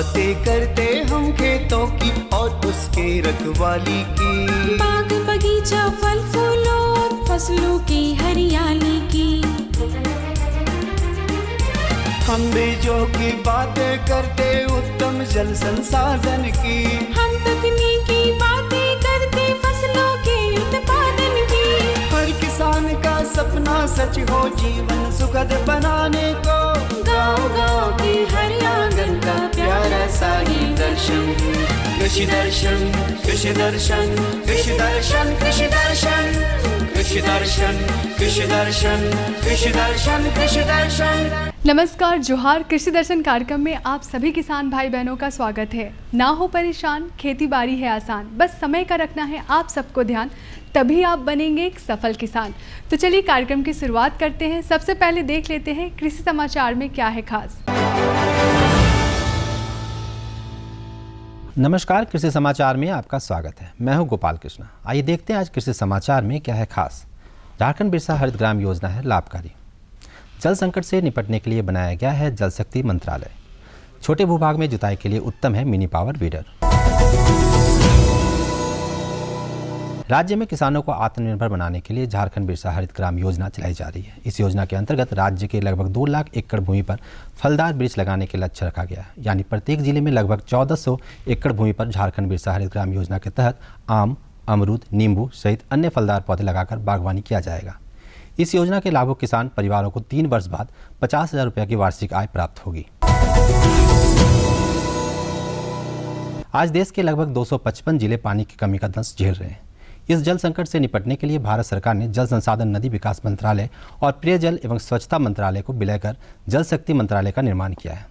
बातें करते हम खेतों की और उसके रखवाली की, बाग बगीचा फल फूलों और फसलों की हरियाली की। हम बीजों की बातें करते उत्तम जल संसाधन की, हम तकनीकी बातें करते फसलों के उत्पादन की। हर किसान का सपना सच हो जीवन सुखद बनाने को, गाँव-गाँव के हर आंगन का प्यारा सा ही दर्शन। कृषि दर्शन, कृषि दर्शन, कृषि दर्शन, कृषि दर्शन, कृषि दर्शन, कृषि दर्शन, कृषि दर्शन, कृषि दर्शन। नमस्कार, जोहार। कृषि दर्शन कार्यक्रम में आप सभी किसान भाई बहनों का स्वागत है। ना हो परेशान, खेती बाड़ी है आसान, बस समय का रखना है आप सबको ध्यान, तभी आप बनेंगे एक सफल किसान। तो चलिए कार्यक्रम की शुरुआत करते हैं। सबसे पहले देख लेते हैं कृषि समाचार में क्या है खास। नमस्कार, कृषि समाचार में आपका स्वागत है। मैं हूं गोपाल कृष्ण। आइए देखते हैं आज कृषि समाचार में क्या है खास। झारखंड बिरसा हरित ग्राम योजना है लाभकारी। जल संकट से निपटने के लिए बनाया गया है जल शक्ति मंत्रालय। छोटे भूभाग में जुताई के लिए उत्तम है मिनी पावर वीडर। राज्य में किसानों को आत्मनिर्भर बनाने के लिए झारखंड बिरसा हरित ग्राम योजना चलाई जा रही है। इस योजना के अंतर्गत राज्य के लगभग 2 लाख एकड़ भूमि पर फलदार वृक्ष लगाने के लक्ष्य रखा गया है। यानी प्रत्येक जिले में लगभग 1400 एकड़ भूमि पर झारखंड बिरसा हरित ग्राम योजना के तहत आम, अमरूद, नींबू सहित अन्य फलदार पौधे लगाकर बागवानी किया जाएगा। इस योजना के लाभों किसान परिवारों को 3 वर्ष बाद 50,000 रुपये की वार्षिक आय प्राप्त होगी। आज देश के लगभग 255 जिले पानी की कमी का दंश झेल रहे हैं। इस जल संकट से निपटने के लिए भारत सरकार ने जल संसाधन नदी विकास मंत्रालय और पेयजल एवं स्वच्छता मंत्रालय को विलय कर जल शक्ति मंत्रालय का निर्माण किया है।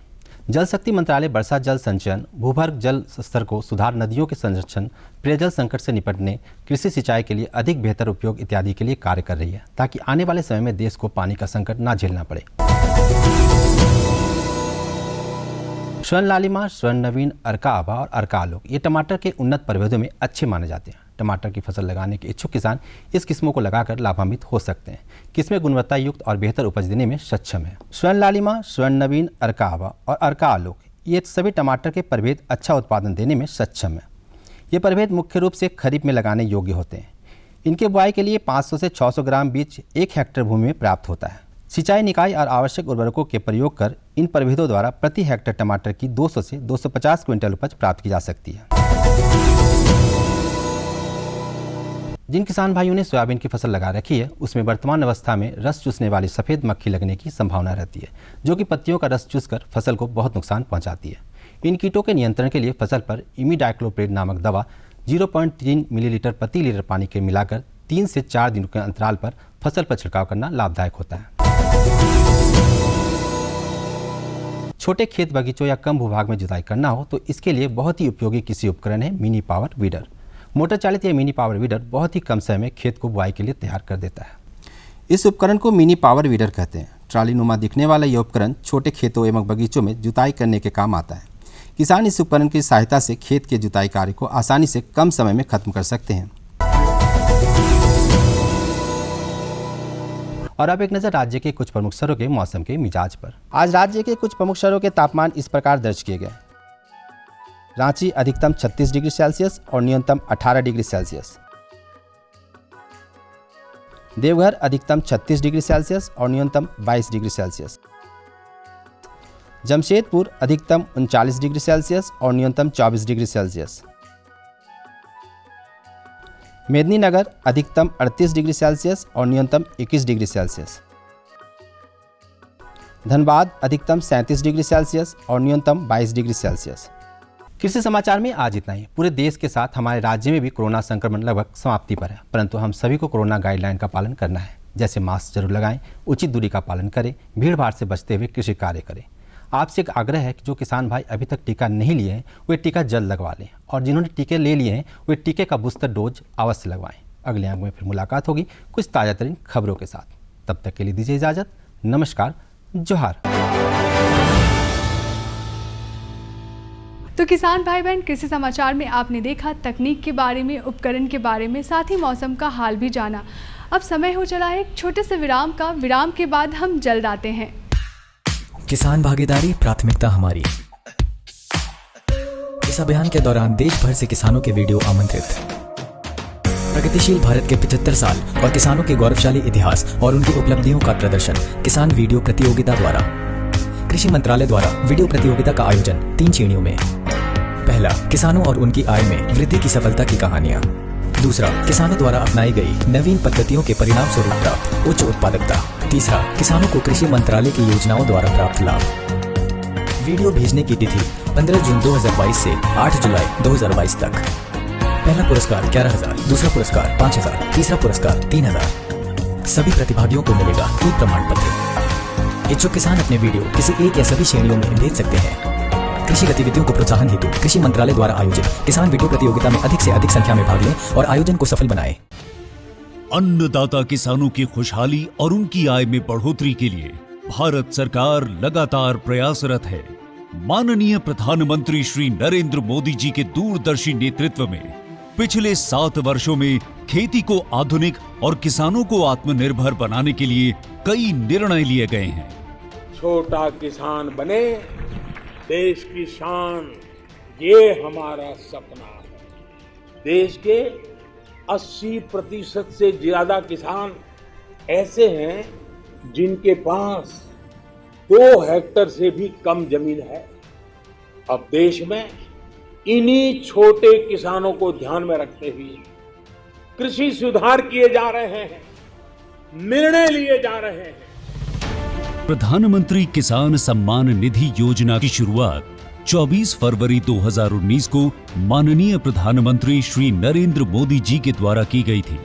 जल शक्ति मंत्रालय वर्षा जल संचयन, भूगर्भ जल स्तर को सुधार, नदियों के संरक्षण, पेयजल संकट से निपटने, कृषि सिंचाई के लिए अधिक बेहतर उपयोग इत्यादि के लिए कार्य कर रही है, ताकि आने वाले समय में देश को पानी का संकट ना झेलना पड़े। स्वर्ण लालिमा, स्वर्ण नवीन, अर्का आभा और अर्का आलोक ये टमाटर के उन्नत प्रभेदों में अच्छे माने जाते हैं। टमाटर की फसल लगाने के इच्छुक किसान इस किस्मों को लगाकर लाभान्वित हो सकते हैं। किस्में गुणवत्ता युक्त और बेहतर उपज देने में सक्षम है। स्वर्ण लालिमा, स्वर्ण नवीन, अर्का आभा और अर्का आलोक ये सभी टमाटर के प्रभेद अच्छा उत्पादन देने में सक्षम है। ये प्रभेद मुख्य रूप से खरीफ में लगाने योग्य होते हैं। इनके बुआई के लिए 500 से 600 ग्राम बीज 1 हेक्टेयर भूमि में प्राप्त होता है। सिंचाई निकाय और आवश्यक उर्वरकों के प्रयोग कर इन प्रभेदों द्वारा प्रति हेक्टेयर टमाटर की 200 से 250 क्विंटल उपज प्राप्त की जा सकती है। जिन किसान भाइयों ने सोयाबीन की फसल लगा रखी है, उसमें वर्तमान अवस्था में रस चूसने वाली सफ़ेद मक्खी लगने की संभावना रहती है, जो कि पत्तियों का रस चूसकर फसल को बहुत नुकसान पहुंचाती है। इन कीटों के नियंत्रण के लिए फसल पर इमिडाक्लोप्रिड नामक दवा 0.3 मिलीलीटर प्रति लीटर पानी के मिलाकर 3 से 4 दिनों के अंतराल पर फसल पर छिड़काव करना लाभदायक होता है। छोटे खेत बगीचों या कम भूभाग में जुताई करना हो तो इसके लिए बहुत ही उपयोगी कृषि उपकरण है मिनी पावर वीडर। मोटर चालित यह मिनी पावर वीडर बहुत ही कम समय में खेत को बुआई के लिए तैयार कर देता है। इस उपकरण को मिनी पावर वीडर कहते हैं। ट्राली नुमा दिखने वाला यह उपकरण छोटे खेतों एवं बगीचों में जुताई करने के काम आता है। किसान इस उपकरण की सहायता से खेत के जुताई कार्य को आसानी से कम समय में खत्म कर सकते हैं। और अब एक नज़र राज्य के कुछ प्रमुख शहरों के मौसम के मिजाज पर। आज राज्य के कुछ प्रमुख शहरों के तापमान इस प्रकार दर्ज किए गए। रांची अधिकतम 36 डिग्री सेल्सियस और न्यूनतम 18 डिग्री सेल्सियस। देवघर अधिकतम 36 डिग्री सेल्सियस और न्यूनतम 22 डिग्री सेल्सियस। जमशेदपुर अधिकतम 39 डिग्री सेल्सियस और न्यूनतम 24 डिग्री सेल्सियस। मेदिनीनगर अधिकतम 38 डिग्री सेल्सियस और न्यूनतम 21 डिग्री सेल्सियस। धनबाद अधिकतम 37 डिग्री सेल्सियस और न्यूनतम 22 डिग्री सेल्सियस। कृषि समाचार में आज इतना ही। पूरे देश के साथ हमारे राज्य में भी कोरोना संक्रमण लगभग समाप्ति पर है, परंतु हम सभी को कोरोना गाइडलाइन का पालन करना है। जैसे मास्क जरूर लगाएं, उचित दूरी का पालन करें, भीड़ भाड़ से बचते हुए कृषि कार्य करें। आपसे एक आग्रह है कि जो किसान भाई अभी तक टीका नहीं लिए हैं वे टीका जल्द लगवा लें, और जिन्होंने टीके ले लिए हैं वे टीके का बूस्टर डोज अवश्य लगवाएं। अगले अंक में फिर मुलाकात होगी कुछ ताज़ा तरीन खबरों के साथ। तब तक के लिए दीजिए इजाज़त। नमस्कार, जोहार। तो किसान भाई बहन, कृषि समाचार में आपने देखा तकनीक के बारे में, उपकरण के बारे में, साथ ही मौसम का हाल भी जाना। अब समय हो चला है एक छोटे से विराम का। विराम के बाद हम जल्द आते हैं। किसान भागीदारी प्राथमिकता हमारी। इस अभियान के दौरान देश भर से किसानों के वीडियो आमंत्रित। प्रगतिशील भारत के 75 साल और किसानों के गौरवशाली इतिहास और उनकी उपलब्धियों का प्रदर्शन किसान वीडियो प्रतियोगिता द्वारा। कृषि मंत्रालय द्वारा वीडियो प्रतियोगिता का आयोजन 3 श्रेणियों में। पहला, किसानों और उनकी आय में वृद्धि की सफलता की कहानियां। दूसरा, किसानों द्वारा अपनाई गई नवीन पद्धतियों के परिणाम स्वरूप प्राप्त उच्च उत्पादकता। तीसरा, किसानों को कृषि मंत्रालय की योजनाओं द्वारा प्राप्त लाभ। वीडियो भेजने की तिथि 15 जून 2022 से 8 जुलाई 2022 तक। पहला पुरस्कार 11,000, दूसरा पुरस्कार 5,000, तीसरा पुरस्कार 3,000। सभी प्रतिभागियों को मिलेगा एक प्रमाण पत्र। इच्छुक किसान अपने वीडियो किसी एक या सभी श्रेणियों में भेज सकते हैं। कृषि गतिविधियों को प्रोत्साहन हेतु कृषि मंत्रालय द्वारा आयोजित किसान वीडियो प्रतियोगिता में अधिक से अधिक संख्या में भाग लें और आयोजन को सफल बनाएं। अन्नदाता किसानों की खुशहाली और उनकी आय में बढ़ोतरी के लिए भारत सरकार लगातार प्रयासरत है। माननीय प्रधानमंत्री श्री नरेंद्र मोदी जी के दूरदर्शी नेतृत्व में पिछले 7 वर्षों में खेती को आधुनिक और किसानों को आत्मनिर्भर बनाने के लिए कई निर्णय लिए गए हैं। छोटा किसान बने देश की शान, ये हमारा सपना है। देश के 80% से ज्यादा किसान ऐसे हैं जिनके पास 2 हेक्टेयर से भी कम जमीन है। अब देश में इन्हीं छोटे किसानों को ध्यान में रखते हुए कृषि सुधार किए जा रहे हैं, निर्णय लिए जा रहे हैं। प्रधानमंत्री किसान सम्मान निधि योजना की शुरुआत 24 फरवरी 2019 को माननीय प्रधानमंत्री श्री नरेंद्र मोदी जी के द्वारा की गई थी।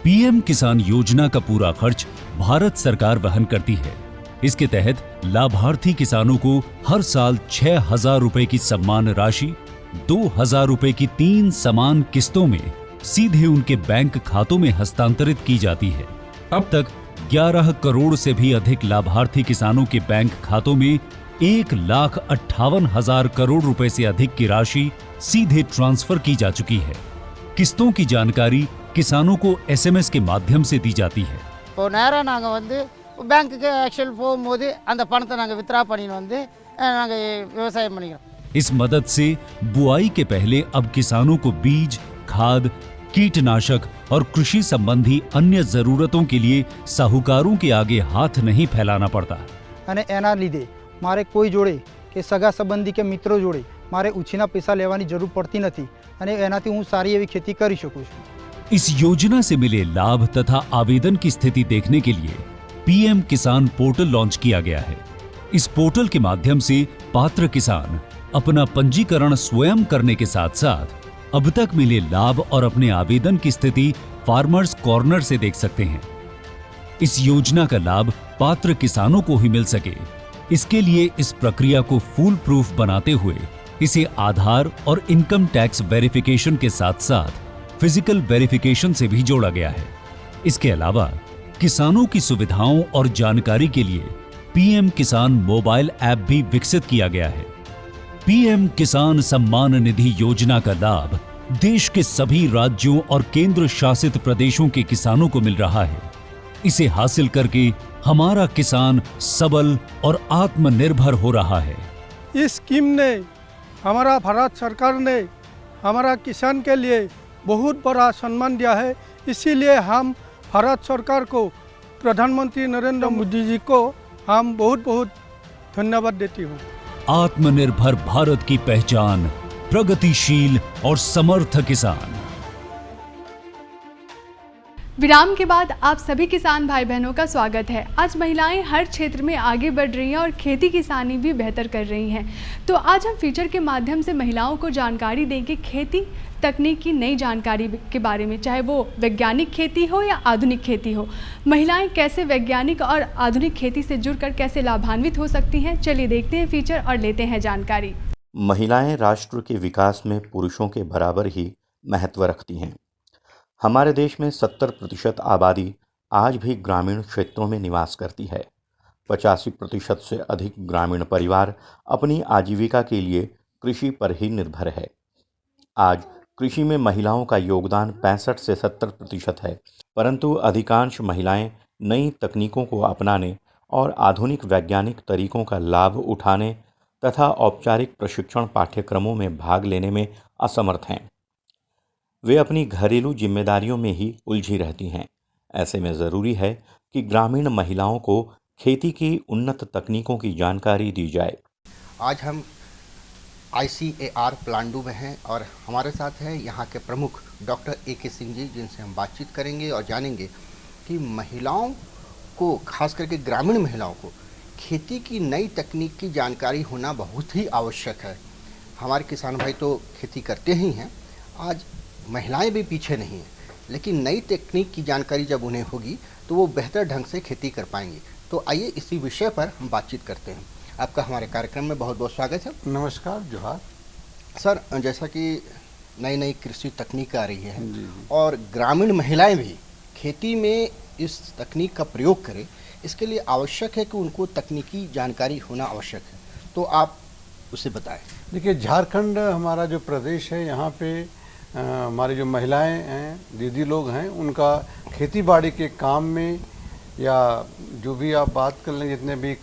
पीएम किसान योजना का पूरा खर्च भारत सरकार वहन करती है। इसके तहत लाभार्थी किसानों को हर साल 6,000 रुपए की सम्मान राशि 2,000 रुपए की 3 समान किस्तों में सीधे उनके बैंक खातों में हस्तांतरित की जाती है। अब तक 11 करोड़ से भी अधिक लाभार्थी किसानों के बैंक खातों में 1,58,000 करोड़ रुपए से अधिक की राशि सीधे ट्रांसफर की जा चुकी है। किस्तों की जानकारी किसानों को एसएमएस के माध्यम से दी जाती है। இப்போ நேரா நாங்க வந்து பேங்க்குக்கு ஆக்சுவல் போகும்போது அந்த பணத்தை நாங்க வித்ரா பண்ணிட்டு வந்து நாங்க விவசாயம் பண்ணிக்கிறோம்। इस मदद से बुआई के पहले अब किसानों को बीज, खाद, कीटनाशक और कृषि संबंधी अन्य जरूरतों के लिए साहूकारों के आगे हाथ नहीं फैलाना पड़ता। અને એના લીધે મારે કોઈ જોડે કે સગા સંબંધી કે મિત્રો જોડે મારે ઉછીના પૈસા લેવાની જરૂર પડતી નથી અને એનાથી હું સારી એવી खेती કરી શકું છું। इस योजना से मिले लाभ तथा आवेदन की स्थिति देखने के लिए पीएम किसान पोर्टल लॉन्च किया गया है। इस पोर्टल के माध्यम से पात्र किसान अपना पंजीकरण स्वयं करने के साथ साथ अब तक मिले लाभ और अपने आवेदन की स्थिति फार्मर्स कॉर्नर से देख सकते हैं। इस योजना का लाभ पात्र किसानों को ही मिल सके, इसके लिए इस प्रक्रिया को फूल प्रूफ बनाते हुए इसे आधार और इनकम टैक्स वेरिफिकेशन के साथ साथ फिजिकल वेरिफिकेशन से भी जोड़ा गया है। इसके अलावा किसानों की सुविधाओं और जानकारी के लिए पीएम किसान मोबाइल ऐप भी विकसित किया गया है। पीएम किसान सम्मान निधि योजना का लाभ देश के सभी राज्यों और केंद्र शासित प्रदेशों के किसानों को मिल रहा है। इसे हासिल करके हमारा किसान सबल और आत्मनिर्भर हो रहा है। इस स्कीम ने हमारा भारत सरकार ने हमारा किसान के लिए बहुत बड़ा सम्मान दिया है। इसीलिए हम भारत सरकार को, प्रधानमंत्री नरेंद्र मोदी जी को हम बहुत बहुत धन्यवाद देती हूँ। आत्मनिर्भर भारत की पहचान प्रगतिशील और समर्थ किसान। विराम के बाद आप सभी किसान भाई बहनों का स्वागत है। आज महिलाएं हर क्षेत्र में आगे बढ़ रही हैं और खेती किसानी भी बेहतर कर रही हैं। तो आज हम फीचर के माध्यम से महिलाओं को जानकारी देंगे खेती तकनीक की नई जानकारी के बारे में, चाहे वो वैज्ञानिक खेती हो या आधुनिक खेती हो। महिलाएं कैसे वैज्ञानिक और आधुनिक खेती से जुड़कर कैसे लाभान्वित हो सकती हैं, चलिए देखते हैं फीचर और लेते हैं जानकारी। महिलाएं राष्ट्र के विकास में पुरुषों के बराबर ही महत्व रखती हैं। हमारे देश में 70% आबादी आज भी ग्रामीण क्षेत्रों में निवास करती है। 85% से अधिक ग्रामीण परिवार अपनी आजीविका के लिए कृषि पर ही निर्भर है। आज कृषि में महिलाओं का योगदान 65 से 70% है, परंतु अधिकांश महिलाएं नई तकनीकों को अपनाने और आधुनिक वैज्ञानिक तरीकों का लाभ उठाने तथा औपचारिक प्रशिक्षण पाठ्यक्रमों में भाग लेने में असमर्थ हैं। वे अपनी घरेलू जिम्मेदारियों में ही उलझी रहती हैं। ऐसे में ज़रूरी है कि ग्रामीण महिलाओं को खेती की उन्नत तकनीकों की जानकारी दी जाए। आज हम ICAR प्लांडू में हैं और हमारे साथ हैं यहाँ के प्रमुख डॉक्टर AK सिंह जी, जिनसे हम बातचीत करेंगे और जानेंगे कि महिलाओं को, खास करके ग्रामीण महिलाओं को, खेती की नई तकनीक की जानकारी होना बहुत ही आवश्यक है। हमारे किसान भाई तो खेती करते ही हैं, आज महिलाएं भी पीछे नहीं हैं, लेकिन नई तकनीक की जानकारी जब उन्हें होगी तो वो बेहतर ढंग से खेती कर पाएंगी। तो आइए इसी विषय पर हम बातचीत करते हैं। आपका हमारे कार्यक्रम में बहुत बहुत स्वागत है। नमस्कार, जोहार। सर, जैसा कि नई नई कृषि तकनीक आ रही है और ग्रामीण महिलाएं भी खेती में इस तकनीक का प्रयोग करें, इसके लिए आवश्यक है कि उनको तकनीकी जानकारी होना आवश्यक है। तो आप उसे बताएं। देखिए, झारखंड हमारा जो प्रदेश है, यहाँ पे हमारी जो महिलाएं हैं, दीदी लोग हैं, उनका खेती बाड़ी के काम में या जो भी आप बात कर लें, जितने भी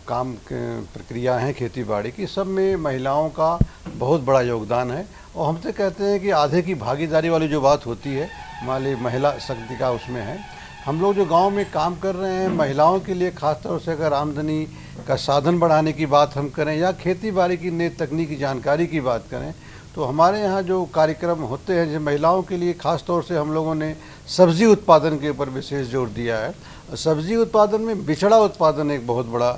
काम प्रक्रिया हैं खेती बाड़ी की, सब में महिलाओं का बहुत बड़ा योगदान है। और हमसे कहते हैं कि आधे की भागीदारी वाली जो बात होती है, हमारी महिला शक्ति का उसमें है। हम लोग जो गांव में काम कर रहे हैं, महिलाओं के लिए खासतौर से अगर आमदनी का साधन बढ़ाने की बात हम करें या खेती बाड़ी की नई तकनीकी जानकारी की बात करें, तो हमारे यहाँ जो कार्यक्रम होते हैं, जो महिलाओं के लिए खास तौर से हम लोगों ने सब्जी उत्पादन के ऊपर विशेष जोर दिया है। सब्जी उत्पादन में बिचड़ा उत्पादन एक बहुत बड़ा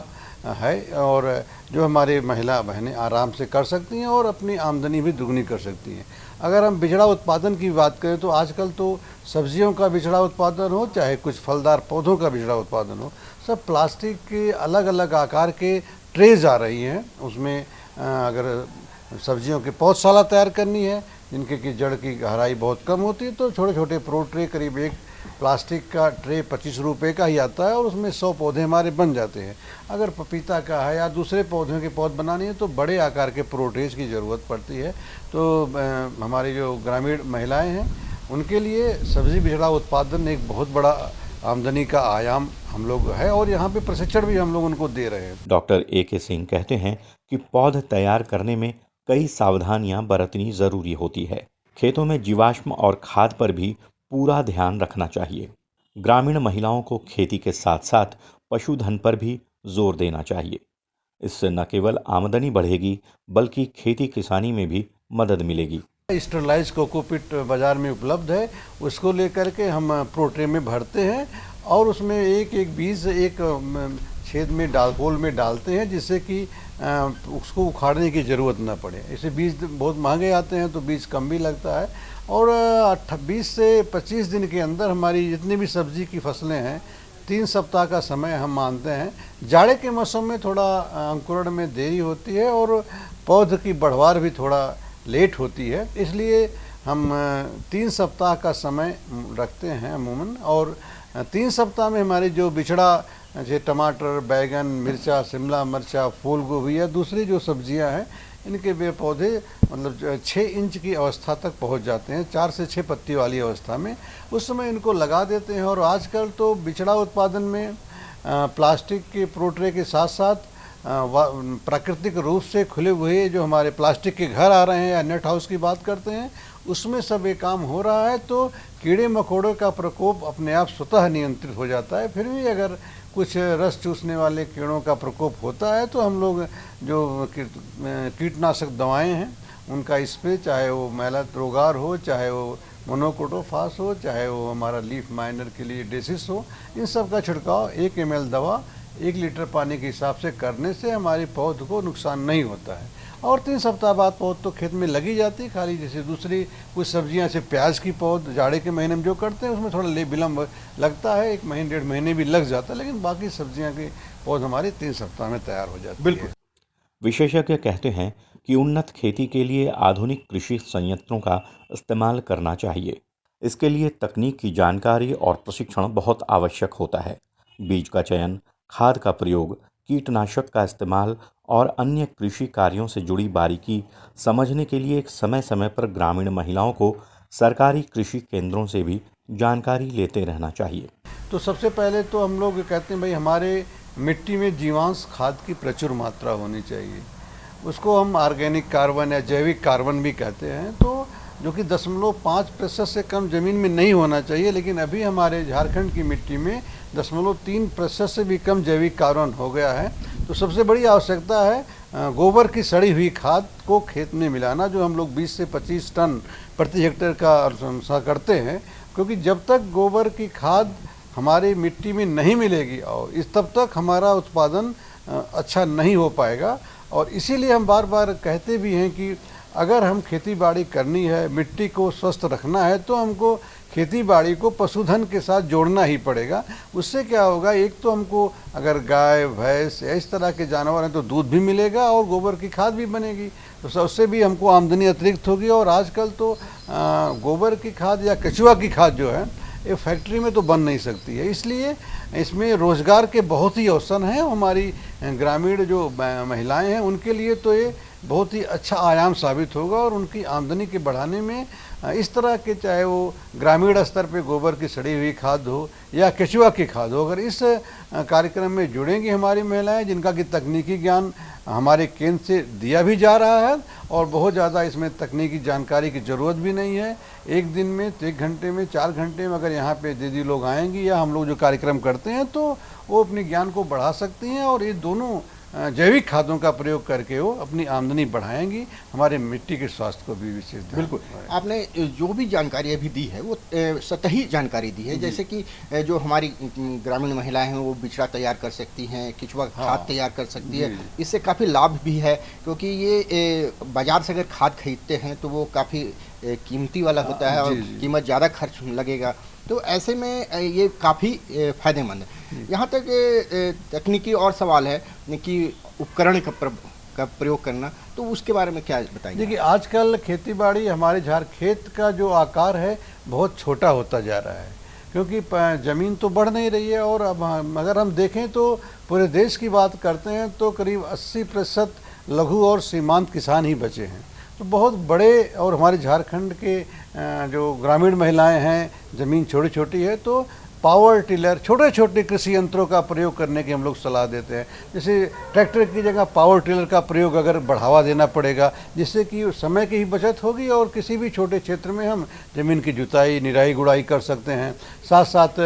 है और जो हमारे महिला बहनें आराम से कर सकती हैं और अपनी आमदनी भी दुगनी कर सकती हैं। अगर हम बिचड़ा उत्पादन की बात करें तो आजकल तो सब्जियों का बिचड़ा उत्पादन हो, चाहे कुछ फलदार पौधों का बिचड़ा उत्पादन हो, सब प्लास्टिक के अलग अलग आकार के ट्रेज आ रही हैं। उसमें अगर सब्जियों की पौधशाला तैयार करनी है जिनके की जड़ की गहराई बहुत कम होती है, तो छोटे छोटे प्रो ट्रे, करीब एक प्लास्टिक का ट्रे 25 रुपये का ही आता है और उसमें 100 पौधे हमारे बन जाते हैं। अगर पपीता का है या दूसरे पौधों के पौध बनानी है तो बड़े आकार के प्रो ट्रेज की ज़रूरत पड़ती है। तो हमारी जो ग्रामीण महिलाएं हैं, उनके लिए सब्जी बिचड़ा उत्पादन एक बहुत बड़ा आमदनी का आयाम हम लोग है और यहाँ पे प्रशिक्षण भी हम लोग उनको दे रहे हैं। डॉक्टर AK सिंह कहते हैं कि पौध तैयार करने में कई सावधानियां बरतनी जरूरी होती है। खेतों में जीवाश्म और खाद पर भी पूरा ध्यान रखना चाहिए। ग्रामीण महिलाओं को खेती के साथ साथ पशुधन पर भी जोर देना चाहिए। इससे न केवल आमदनी बढ़ेगी बल्कि खेती किसानी में भी मदद मिलेगी। स्टरलाइज कोकोपीट बाज़ार में उपलब्ध है, उसको लेकर के हम प्रोट्रे में भरते हैं और उसमें एक एक बीज एक छेद में होल में डालते हैं, जिससे कि उसको उखाड़ने की ज़रूरत ना पड़े। इसे बीज बहुत महंगे आते हैं तो बीज कम भी लगता है और 20 से 25 दिन के अंदर हमारी जितनी भी सब्जी की फसलें हैं, 3 सप्ताह का समय हम मानते हैं। जाड़े के मौसम में थोड़ा अंकुरण में देरी होती है और पौध की बढ़वार भी थोड़ा लेट होती है, इसलिए हम 3 सप्ताह का समय रखते हैं अमूमन। और 3 सप्ताह में हमारी जो बिचड़ा, जैसे टमाटर, बैगन, मिर्चा, शिमला मिर्चा, फूल गोभी या दूसरी जो सब्जियां हैं, इनके वे पौधे मतलब 6 इंच की अवस्था तक पहुंच जाते हैं, 4 से 6 पत्ती वाली अवस्था में। उस समय इनको लगा देते हैं। और आजकल तो बिचड़ा उत्पादन में प्लास्टिक के प्रोट्रे के साथ साथ प्राकृतिक रूप से खुले हुए जो हमारे प्लास्टिक के घर आ रहे हैं या नेट हाउस की बात करते हैं, उसमें सब ये काम हो रहा है। तो कीड़े मकोड़ों का प्रकोप अपने आप स्वतः नियंत्रित हो जाता है। फिर भी अगर कुछ रस चूसने वाले कीड़ों का प्रकोप होता है तो हम लोग जो कीटनाशक दवाएं हैं उनका स्प्रे, चाहे वो मैलाट्रोगार हो, चाहे वो मोनोक्रोटोफास हो, चाहे वो हमारा लीफ माइनर के लिए डेसिस हो, इन सब का छिड़काव 1 ml दवा 1 लीटर पानी के हिसाब से करने से हमारी पौध को नुकसान नहीं होता है। और 3 सप्ताह बाद पौध तो खेत में लगी जाती है। खाली जैसे दूसरी कुछ सब्जियां से प्याज की पौध जाड़े के महीने में जो करते हैं उसमें थोड़ा विलम्ब लगता है, 1 महीने 1.5 महीने भी लग जाता है, लेकिन बाकी सब्जियां के पौध हमारे 3 सप्ताह में तैयार हो जाते हैं। बिल्कुल। विशेषज्ञ कहते हैं कि उन्नत खेती के लिए आधुनिक कृषि संयंत्रों का इस्तेमाल करना चाहिए। इसके लिए तकनीक की जानकारी और प्रशिक्षण बहुत आवश्यक होता है। बीज का चयन, खाद का प्रयोग, कीटनाशक का इस्तेमाल और अन्य कृषि कार्यों से जुड़ी बारीकी समझने के लिए समय समय पर ग्रामीण महिलाओं को सरकारी कृषि केंद्रों से भी जानकारी लेते रहना चाहिए। तो सबसे पहले तो हम लोग कहते हैं भाई हमारे मिट्टी में जीवांश खाद की प्रचुर मात्रा होनी चाहिए। उसको हम ऑर्गेनिक कार्बन या जैविक कार्बन भी कहते हैं, तो जो कि 0.5% से कम ज़मीन में नहीं होना चाहिए, लेकिन अभी हमारे झारखंड की मिट्टी में 0.3% से भी कम जैविक कार्बन हो गया है। तो सबसे बड़ी आवश्यकता है गोबर की सड़ी हुई खाद को खेत में मिलाना, जो हम लोग 20 से 25 टन प्रति हेक्टेयर का करते हैं, क्योंकि जब तक गोबर की खाद हमारी मिट्टी में नहीं मिलेगी और तब तक हमारा उत्पादन अच्छा नहीं हो पाएगा। और इसीलिए हम बार बार कहते भी हैं कि अगर हम खेती बाड़ी करनी है, मिट्टी को स्वस्थ रखना है, तो हमको खेती बाड़ी को पशुधन के साथ जोड़ना ही पड़ेगा। उससे क्या होगा, एक तो हमको अगर गाय भैंस या इस तरह के जानवर हैं तो दूध भी मिलेगा और गोबर की खाद भी बनेगी, तो उससे भी हमको आमदनी अतिरिक्त होगी। और आजकल तो गोबर की खाद या केचुआ की खाद जो है ये फैक्ट्री में तो बन नहीं सकती है, इसलिए इसमें रोज़गार के बहुत ही अवसर हैं। हमारी ग्रामीण जो महिलाएं हैं उनके लिए तो ये बहुत ही अच्छा आयाम साबित होगा और उनकी आमदनी के बढ़ाने में इस तरह के, चाहे वो ग्रामीण स्तर पे गोबर की सड़ी हुई खाद हो या केचुआ की खाद हो, अगर इस कार्यक्रम में जुड़ेंगी हमारी महिलाएं, जिनका कि तकनीकी ज्ञान हमारे केंद्र से दिया भी जा रहा है और बहुत ज़्यादा इसमें तकनीकी जानकारी की ज़रूरत भी नहीं है। एक दिन में, 1 घंटे में, 4 घंटे में अगर यहाँ पे दीदी लोग आएंगी या हम लोग जो कार्यक्रम करते हैं तो वो अपने ज्ञान को बढ़ा सकती हैं और ये दोनों जैविक खादों का प्रयोग करके वो अपनी आमदनी बढ़ाएंगी, हमारे मिट्टी के स्वास्थ्य को भी विशेष ध्यान। बिल्कुल, आपने जो भी जानकारी अभी दी है वो सतही जानकारी दी है, जैसे कि जो हमारी ग्रामीण महिलाएं हैं वो बिचड़ा तैयार कर सकती हैं, केचुआ खाद तैयार कर सकती है। इससे काफ़ी लाभ भी है, क्योंकि ये बाजार से अगर खाद खरीदते हैं तो वो काफ़ी कीमती वाला होता है और कीमत ज़्यादा खर्च लगेगा, तो ऐसे में ये काफ़ी फ़ायदेमंद है। यहाँ तक तकनीकी और सवाल है कि उपकरण का प्रयोग करना, तो उसके बारे में क्या बताएंगे? देखिए, आजकल खेतीबाड़ी हमारे खेत का जो आकार है बहुत छोटा होता जा रहा है, क्योंकि ज़मीन तो बढ़ नहीं रही है। और अब अगर हम देखें तो पूरे देश की बात करते हैं तो करीब 80% लघु और सीमांत किसान ही बचे हैं। तो बहुत बड़े, और हमारे झारखंड के जो ग्रामीण महिलाएं हैं, ज़मीन छोटी छोटी है, तो पावर टिलर, छोटे छोटे कृषि यंत्रों का प्रयोग करने की हम लोग सलाह देते हैं। जैसे ट्रैक्टर की जगह पावर टिलर का प्रयोग अगर बढ़ावा देना पड़ेगा, जिससे कि समय की ही बचत होगी और किसी भी छोटे क्षेत्र में हम ज़मीन की जुताई, निराई गुड़ाई कर सकते हैं। साथ साथ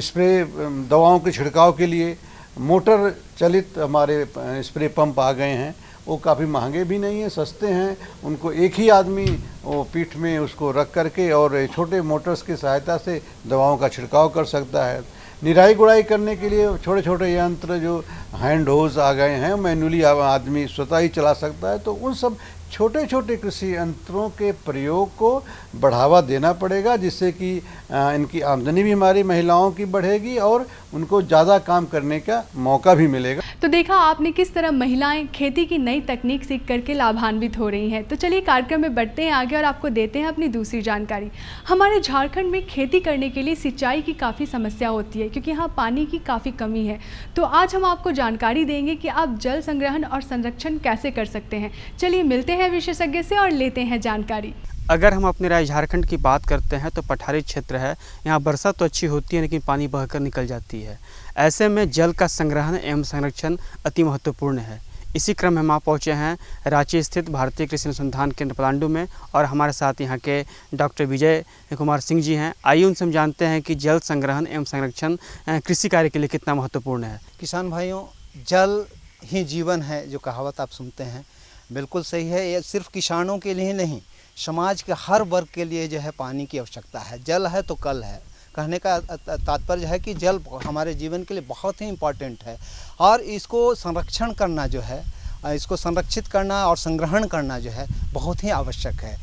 स्प्रे दवाओं के छिड़काव के लिए मोटर चलित हमारे स्प्रे पंप आ गए हैं, वो काफ़ी महंगे भी नहीं हैं, सस्ते हैं। उनको एक ही आदमी वो पीठ में उसको रख करके और छोटे मोटर्स की सहायता से दवाओं का छिड़काव कर सकता है। निराई गुड़ाई करने के लिए छोटे छोटे यंत्र जो हैंड होज आ गए हैं, मैनुअली आदमी स्वतः ही चला सकता है। तो उन सब छोटे छोटे कृषि यंत्रों के प्रयोग को बढ़ावा देना पड़ेगा, जिससे कि इनकी आमदनी भी हमारी महिलाओं की बढ़ेगी और उनको ज़्यादा काम करने का मौका भी मिलेगा। तो देखा आपने किस तरह महिलाएं खेती की नई तकनीक सीख करके लाभान्वित हो रही हैं। तो चलिए कार्यक्रम में बढ़ते हैं आगे और आपको देते हैं अपनी दूसरी जानकारी। हमारे झारखंड में खेती करने के लिए सिंचाई की काफ़ी समस्या होती है, क्योंकि यहाँ पानी की काफ़ी कमी है। तो आज हम आपको जानकारी देंगे कि आप जल संग्रहण और संरक्षण कैसे कर सकते हैं। चलिए मिलते हैं विशेषज्ञ से और लेते हैं जानकारी। अगर हम अपने राज्य झारखंड की बात करते हैं तो पठारी क्षेत्र है, यहाँ वर्षा तो अच्छी होती है लेकिन पानी बहकर निकल जाती है। ऐसे में जल का संग्रहण एवं संरक्षण अति महत्वपूर्ण है। इसी क्रम में हम पहुँचे हैं रांची स्थित भारतीय कृषि अनुसंधान केंद्र पलांडू में और हमारे साथ यहाँ के डॉक्टर विजय कुमार सिंह जी हैं। आइए उनसे हम जानते हैं कि जल संग्रहण एवं संरक्षण कृषि कार्य के लिए कितना महत्वपूर्ण है। किसान भाइयों, जल ही जीवन है, जो कहावत आप सुनते हैं, बिल्कुल सही है। ये सिर्फ किसानों के लिए नहीं, समाज के हर वर्ग के लिए जो है पानी की आवश्यकता है। जल है तो कल है, कहने का तात्पर्य है कि जल हमारे जीवन के लिए बहुत ही इम्पॉर्टेंट है और इसको संरक्षण करना जो है, इसको संरक्षित करना और संग्रहण करना जो है बहुत ही आवश्यक है।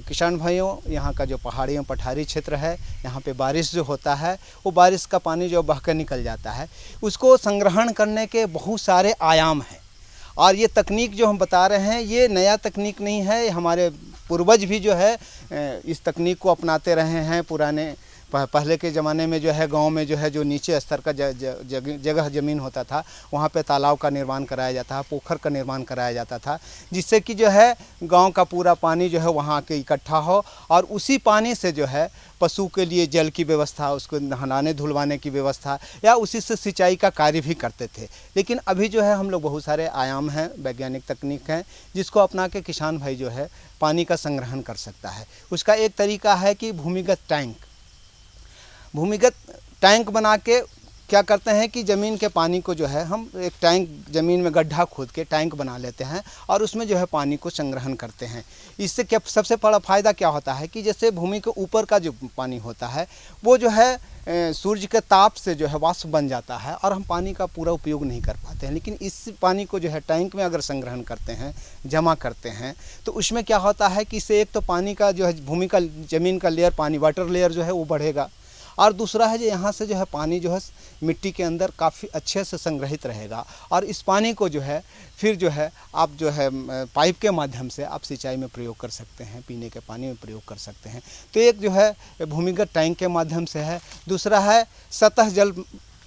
किसान भाइयों, यहाँ का जो पहाड़ी एवं पठारी क्षेत्र है, यहाँ पे बारिश जो होता है वो बारिश का पानी जो बहकर निकल जाता है, उसको संग्रहण करने के बहुत सारे आयाम हैं। और ये तकनीक जो हम बता रहे हैं ये नया तकनीक नहीं है, हमारे पूर्वज भी जो है इस तकनीक को अपनाते रहे हैं। पुराने पहले के ज़माने में जो है गांव में जो है जो नीचे स्तर का जगह ज़मीन होता था, वहाँ पे तालाब का निर्माण कराया जाता था, पोखर का निर्माण कराया जाता था, जिससे कि जो है गांव का पूरा पानी जो है वहाँ आके इकट्ठा हो और उसी पानी से जो है पशु के लिए जल की व्यवस्था, उसको नहलाने धुलवाने की व्यवस्था या उसी से सिंचाई का कार्य भी करते थे। लेकिन अभी जो है हम लोग बहुत सारे आयाम हैं, वैज्ञानिक तकनीक हैं, जिसको अपना के किसान भाई जो है पानी का संग्रहण कर सकता है। उसका एक तरीका है कि भूमिगत टैंक बना के क्या करते हैं कि ज़मीन के पानी को जो है हम एक टैंक ज़मीन में गड्ढा खोद के टैंक बना लेते हैं और उसमें जो है पानी को संग्रहण करते हैं। इससे क्या सबसे बड़ा फ़ायदा क्या होता है कि जैसे भूमि के ऊपर का जो पानी होता है वो जो है सूर्य के ताप से जो है वाष्प बन जाता है और हम पानी का पूरा उपयोग नहीं कर पाते हैं। लेकिन इस पानी को जो है टैंक में अगर संग्रहण करते हैं, जमा करते हैं, तो उसमें क्या होता है कि इससे एक तो पानी का जो है भूमि का ज़मीन का लेयर, पानी वाटर लेयर जो है वो बढ़ेगा और दूसरा है जो यहाँ से जो है पानी जो है मिट्टी के अंदर काफ़ी अच्छे से संग्रहित रहेगा और इस पानी को जो है फिर जो है आप जो है पाइप के माध्यम से आप सिंचाई में प्रयोग कर सकते हैं, पीने के पानी में प्रयोग कर सकते हैं। तो एक जो है भूमिगत टैंक के माध्यम से है। दूसरा है सतह जल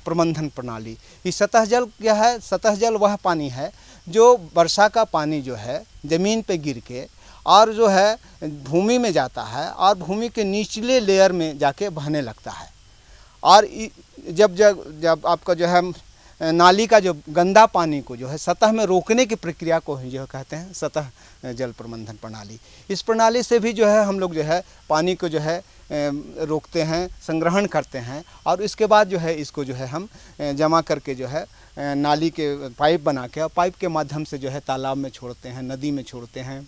प्रबंधन प्रणाली। इस सतह जल क्या है? सतह जल वह पानी है जो वर्षा का पानी जो है ज़मीन पे गिर के और जो है भूमि में जाता है और भूमि के निचले लेयर में जाके बहने लगता है और जब आपका जो है नाली का जो गंदा पानी को जो है सतह में रोकने की प्रक्रिया को ही जो कहते हैं सतह जल प्रबंधन प्रणाली। इस प्रणाली से भी जो है हम लोग जो है पानी को जो है रोकते हैं, संग्रहण करते हैं और इसके बाद जो है इसको जो है हम जमा करके जो है नाली के पाइप बना के और पाइप के माध्यम से जो है तालाब में छोड़ते हैं, नदी में छोड़ते हैं,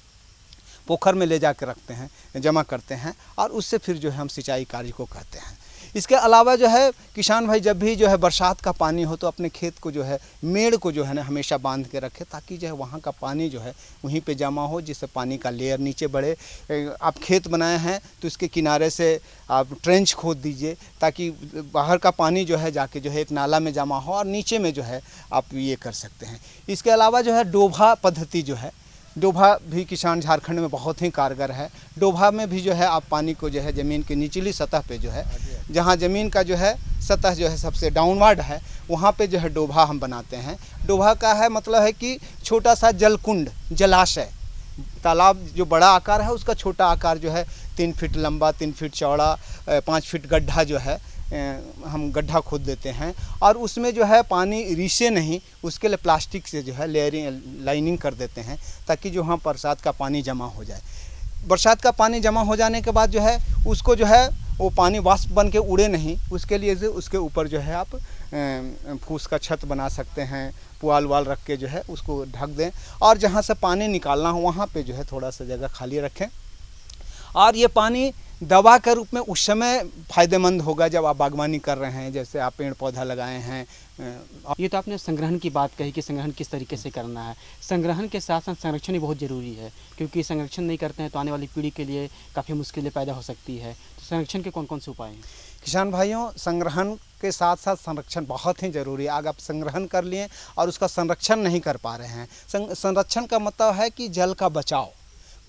पोखर में ले जा कर रखते हैं, जमा करते हैं और उससे फिर जो है हम सिंचाई कार्य को कहते हैं। इसके अलावा जो है किसान भाई जब भी जो है बरसात का पानी हो तो अपने खेत को जो है मेड़ को जो है ना हमेशा बांध के रखे ताकि जो है वहाँ का पानी जो है वहीं पे जमा हो, जिससे पानी का लेयर नीचे बढ़े। आप खेत बनाए हैं तो इसके किनारे से आप ट्रेंच खोद दीजिए ताकि बाहर का पानी जो है जाके जो है एक नाला में जमा हो और नीचे में जो है आप ये कर सकते हैं। इसके अलावा जो है डोभा पद्धति जो है, डोभा भी किसान झारखंड में बहुत ही कारगर है। डोभा में भी जो है आप पानी को जो है ज़मीन की निचली सतह पे जो है जहाँ ज़मीन का जो है सतह जो है सबसे डाउनवर्ड है वहाँ पे जो है डोभा हम बनाते हैं। डोभा का है मतलब है कि छोटा सा जलकुंड, जलाशय, तालाब जो बड़ा आकार है उसका छोटा आकार जो है 3 फीट लंबा, 3 फीट चौड़ा, 5 फीट गड्ढा जो है हम गड्ढा खोद देते हैं और उसमें जो है पानी रिसे नहीं, उसके लिए प्लास्टिक से जो है लाइनिंग कर देते हैं ताकि जो वहाँ बरसात का पानी जमा हो जाए। बरसात का पानी जमा हो जाने के बाद जो है उसको जो है वो पानी वाष्प बन के उड़े नहीं, उसके लिए जो उसके ऊपर जो है आप फूस का छत बना सकते हैं, पुआल वाल रख के जो है उसको ढक दें और जहाँ से पानी निकालना हो वहाँ पे जो है थोड़ा सा जगह खाली रखें और ये पानी दवा के रूप में उस समय फ़ायदेमंद होगा जब आप बागवानी कर रहे हैं, जैसे आप पेड़ पौधा लगाए हैं। ये तो आपने संग्रहण की बात कही कि संग्रहण किस तरीके से करना है। संग्रहण के साथ साथ संरक्षण भी बहुत ज़रूरी है क्योंकि संरक्षण नहीं करते हैं तो आने वाली पीढ़ी के लिए काफ़ी मुश्किलें पैदा हो सकती है। तो संरक्षण के कौन कौन से उपाय हैं? किसान भाइयों, संग्रहण के साथ साथ संरक्षण बहुत ही ज़रूरी है। अगर आप संग्रहण कर लिए और उसका संरक्षण नहीं कर पा रहे हैं, संरक्षण का मतलब है कि जल का बचाव,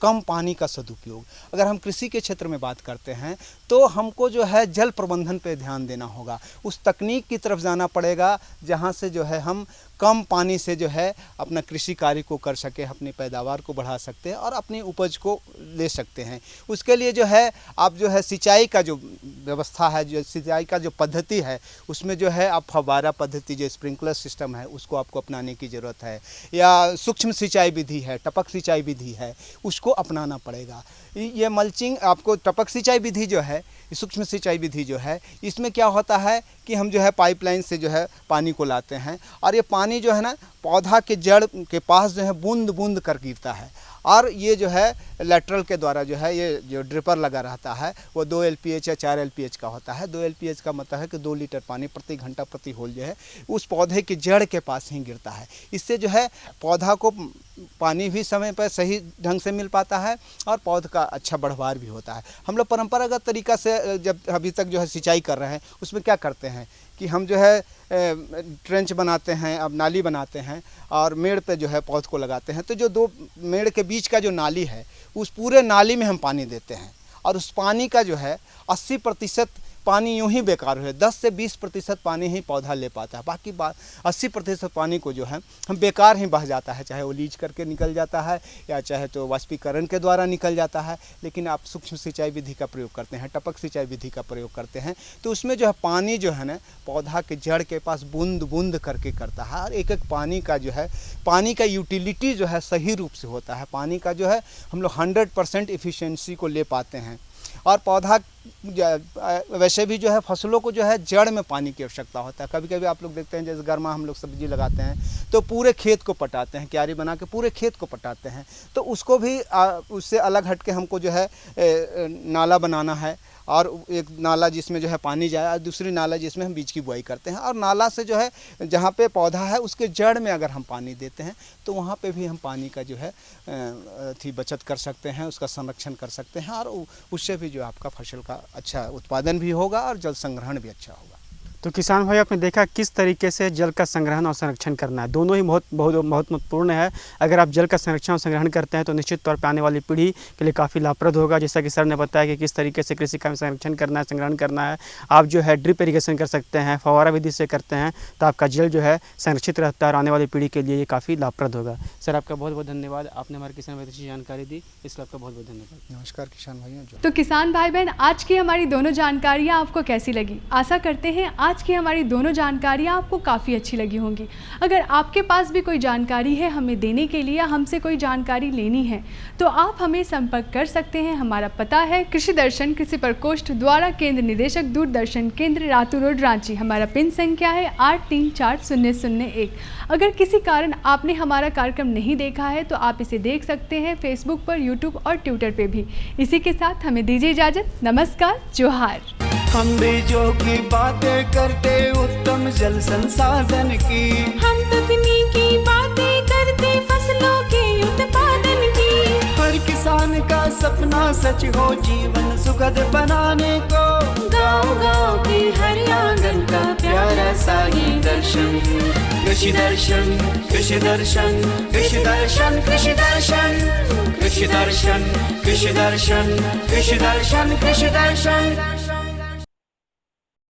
कम पानी का सदुपयोग। अगर हम कृषि के क्षेत्र में बात करते हैं तो हमको जो है जल प्रबंधन पे ध्यान देना होगा, उस तकनीक की तरफ जाना पड़ेगा जहाँ से जो है हम कम पानी से जो है अपना कृषि कार्य को कर सके, अपनी पैदावार को बढ़ा सकते हैं और अपनी उपज को ले सकते हैं। उसके लिए जो है आप जो है सिंचाई का जो व्यवस्था है, जो सिंचाई का जो पद्धति है उसमें जो है आप फव्वारा पद्धति, जो स्प्रिंकलर सिस्टम है उसको आपको अपनाने की ज़रूरत है, या सूक्ष्म सिंचाई विधि है, टपक सिंचाई विधि है, उसको अपनाना पड़ेगा। ये मल्चिंग, आपको टपक सिंचाई विधि जो है, सूक्ष्म सिंचाई विधि जो है, इसमें क्या होता है कि हम जो है पाइपलाइन से जो है पानी को लाते हैं और ये पानी जो है ना पौधा के जड़ के पास जो है बूंद बूंद कर गिरता है और ये जो है लेटरल के द्वारा जो है ये जो ड्रिपर लगा रहता है वो 2 LPH या 4 LPH का होता है। 2 LPH का मतलब है कि 2 लीटर पानी प्रति घंटा प्रति होल जो है उस पौधे की जड़ के पास ही गिरता है। इससे जो है पौधा को पानी भी समय पर सही ढंग से मिल पाता है और पौध का अच्छा बढ़वार भी होता है। हम लोग परंपरागत तरीका से जब अभी तक जो है सिंचाई कर रहे हैं उसमें क्या करते हैं कि हम जो है ट्रेंच बनाते हैं, अब नाली बनाते हैं और मेड़ पे जो है पौध को लगाते हैं। तो जो 2 मेड़ के बीच का जो नाली है उस पूरे नाली में हम पानी देते हैं और उस पानी का जो है 80% पानी यूं ही बेकार है। 10 से 20% पानी ही पौधा ले पाता है, बाकी 80% पानी को जो है हम बेकार ही बह जाता है, चाहे वो लीच करके निकल जाता है या चाहे तो वाष्पीकरण के द्वारा निकल जाता है। लेकिन आप सूक्ष्म सिंचाई विधि का प्रयोग करते हैं, टपक सिंचाई विधि का प्रयोग करते हैं, तो उसमें जो है पानी जो है ना पौधा के जड़ के पास बूंद बूंद करके करता है, और एक एक पानी का जो है पानी का यूटिलिटी जो है सही रूप से होता है। पानी का जो है हम लोग 100% इफ़िशिएंसी को ले पाते हैं। और पौधा वैसे भी जो है फसलों को जो है जड़ में पानी की आवश्यकता होता है। कभी कभी आप लोग देखते हैं जैसे गर्मा हम लोग सब्जी लगाते हैं तो पूरे खेत को पटाते हैं, क्यारी बना के पूरे खेत को पटाते हैं, तो उसको भी उससे अलग हट के हमको जो है नाला बनाना है, और एक नाला जिसमें जो है पानी जाए और दूसरी नाला जिसमें हम बीज की बुआई करते हैं। और नाला से जो है जहाँ पे पौधा है उसके जड़ में अगर हम पानी देते हैं तो वहाँ पे भी हम पानी का जो है बचत कर सकते हैं, उसका संरक्षण कर सकते हैं, और उससे भी जो आपका फसल का अच्छा उत्पादन भी होगा और जल संग्रहण भी अच्छा होगा। तो किसान भाई आपने देखा किस तरीके से जल का संग्रहण और संरक्षण करना है, दोनों ही बहुत महत्वपूर्ण है। अगर आप जल का संरक्षण और संग्रहण करते हैं तो निश्चित तौर पर आने वाली पीढ़ी के लिए काफ़ी लाभप्रद होगा। जैसा कि सर ने बताया कि किस तरीके से कृषि का संरक्षण करना है, संग्रहण करना है। आप जो है ड्रिप इरीगेशन कर सकते हैं, फव्वारा विधि से करते हैं, तो आपका जल जो है संरक्षित रहता है और आने वाली पीढ़ी के लिए ये काफ़ी लाभप्रद होगा। सर आपका बहुत बहुत धन्यवाद, आपने हमारे किसान भाई अच्छी जानकारी दी, इसलिए आपका बहुत बहुत धन्यवाद। नमस्कार किसान भाइयों। तो किसान भाई बहन, आज की हमारी दोनों जानकारियाँ आपको कैसी लगी? आशा करते हैं आज की हमारी दोनों जानकारियाँ आपको काफ़ी अच्छी लगी होंगी। अगर आपके पास भी कोई जानकारी है हमें देने के लिए, हमसे कोई जानकारी लेनी है, तो आप हमें संपर्क कर सकते हैं। हमारा पता है कृषि दर्शन कृषि प्रकोष्ठ द्वारा केंद्र निदेशक दूरदर्शन केंद्र रातू रोड रांची। हमारा पिन संख्या है 834001। अगर किसी कारण आपने हमारा कार्यक्रम नहीं देखा है तो आप इसे देख सकते हैं फेसबुक पर, यूट्यूब और ट्विटर पे भी। इसी के साथ हमें दीजिए इजाज़त। नमस्कार, जोहार। हम बीजों की बातें करते उत्तम जल संसाधन की, हम तकनीकी बातें करते फसलों के उत्पादन की। हर किसान का सपना सच हो जीवन सुखद बनाने को, गाँव-गाँव के हर आंगन का प्यारा सा ये दर्शन। कृषि दर्शन कृषि दर्शन कृषि दर्शन कृषि दर्शन कृषि दर्शन कृषि दर्शन कृषि दर्शन कृषि दर्शन।